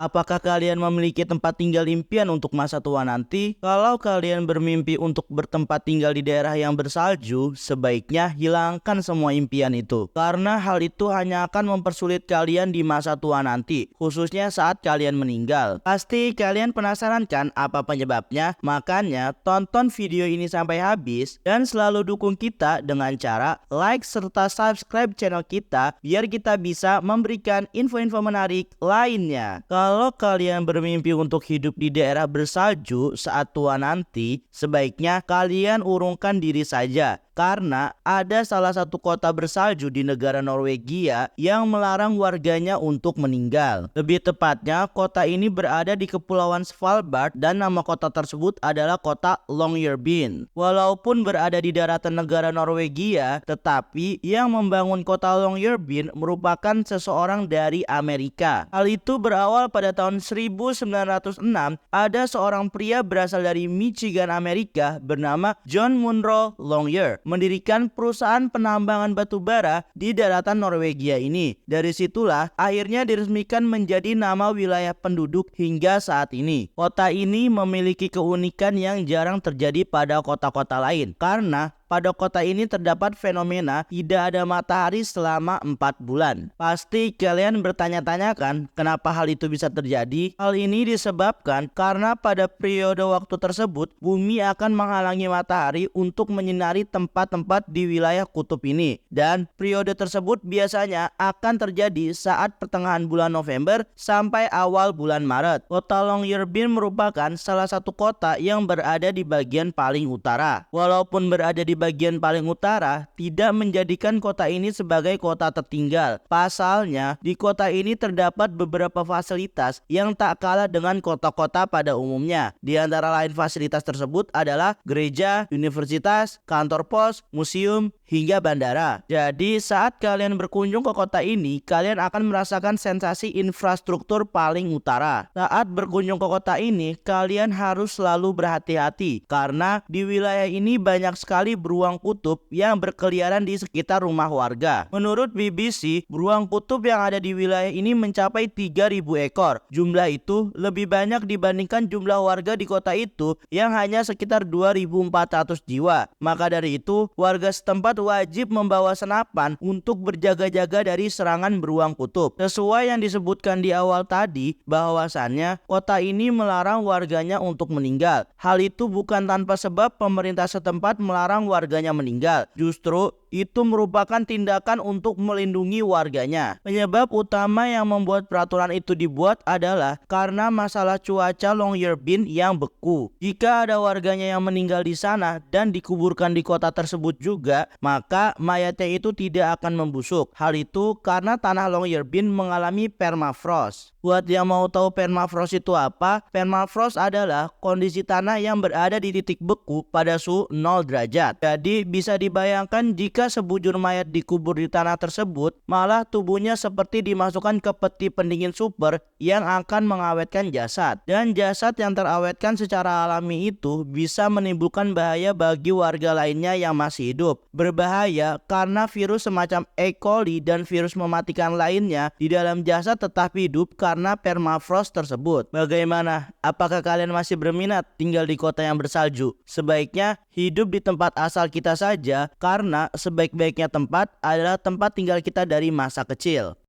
Apakah kalian memiliki tempat tinggal impian untuk masa tua nanti? Kalau kalian bermimpi untuk bertempat tinggal di daerah yang bersalju, sebaiknya hilangkan semua impian itu. Karena hal itu hanya akan mempersulit kalian di masa tua nanti, khususnya saat kalian meninggal. Pasti kalian penasaran kan apa penyebabnya? Makanya tonton video ini sampai habis dan selalu dukung kita dengan cara like serta subscribe channel kita biar kita bisa memberikan info-info menarik lainnya. Kalau kalian bermimpi untuk hidup di daerah bersalju saat tua nanti, sebaiknya kalian urungkan diri saja. Karena ada salah satu kota bersalju di negara Norwegia yang melarang warganya untuk meninggal. Lebih tepatnya, kota ini berada di Kepulauan Svalbard dan nama kota tersebut adalah kota Longyearbyen. Walaupun berada di daratan negara Norwegia, tetapi yang membangun kota Longyearbyen merupakan seseorang dari Amerika. Hal itu berawal pada tahun 1906, ada seorang pria berasal dari Michigan, Amerika bernama John Munro Longyear mendirikan perusahaan penambangan batu bara di daratan Norwegia ini. Dari situlah akhirnya diresmikan menjadi nama wilayah penduduk hingga saat ini. Kota ini memiliki keunikan yang jarang terjadi pada kota-kota lain karena pada kota ini terdapat fenomena tidak ada matahari selama 4 bulan. Pasti kalian bertanya-tanya kan kenapa hal itu bisa terjadi? Hal ini disebabkan karena pada periode waktu tersebut bumi akan menghalangi matahari untuk menyinari tempat-tempat di wilayah kutub ini. Dan periode tersebut biasanya akan terjadi saat pertengahan bulan November sampai awal bulan Maret. Kota Longyearbyen merupakan salah satu kota yang berada di bagian paling utara. Walaupun berada di bagian paling utara, tidak menjadikan kota ini sebagai kota tertinggal. Pasalnya, di kota ini terdapat beberapa fasilitas yang tak kalah dengan kota-kota pada umumnya. Di antara lain fasilitas tersebut adalah gereja, universitas, kantor pos, museum, hingga bandara. Jadi, saat kalian berkunjung ke kota ini, kalian akan merasakan sensasi infrastruktur paling utara. Saat berkunjung ke kota ini, kalian harus selalu berhati-hati karena di wilayah ini banyak sekali beruang kutub yang berkeliaran di sekitar rumah warga. Menurut BBC, beruang kutub yang ada di wilayah ini mencapai 3.000 ekor. Jumlah itu lebih banyak dibandingkan jumlah warga di kota itu yang hanya sekitar 2.400 jiwa. Maka dari itu, warga setempat wajib membawa senapan untuk berjaga-jaga dari serangan beruang kutub. Sesuai yang disebutkan di awal tadi, bahwasannya kota ini melarang warganya untuk meninggal. Hal itu bukan tanpa sebab pemerintah setempat melarang warganya meninggal. Justru itu merupakan tindakan untuk melindungi warganya. Penyebab utama yang membuat peraturan itu dibuat adalah karena masalah cuaca Longyearbyen yang beku. Jika ada warganya yang meninggal di sana dan dikuburkan di kota tersebut juga, maka mayatnya itu tidak akan membusuk. Hal itu karena tanah Longyearbyen mengalami permafrost. Buat yang mau tahu permafrost itu apa? Permafrost adalah kondisi tanah yang berada di titik beku pada suhu 0 derajat. Jadi bisa dibayangkan jika sebujur mayat dikubur di tanah tersebut, malah tubuhnya seperti dimasukkan ke peti pendingin super yang akan mengawetkan jasad. Dan jasad yang terawetkan secara alami itu bisa menimbulkan bahaya bagi warga lainnya yang masih hidup. Berbahaya karena virus semacam E. coli dan virus mematikan lainnya di dalam jasad tetap hidup karena permafrost tersebut. Bagaimana? Apakah kalian masih berminat tinggal di kota yang bersalju? Sebaiknya hidup di tempat asal kita saja karena sebaik-baiknya tempat adalah tempat tinggal kita dari masa kecil.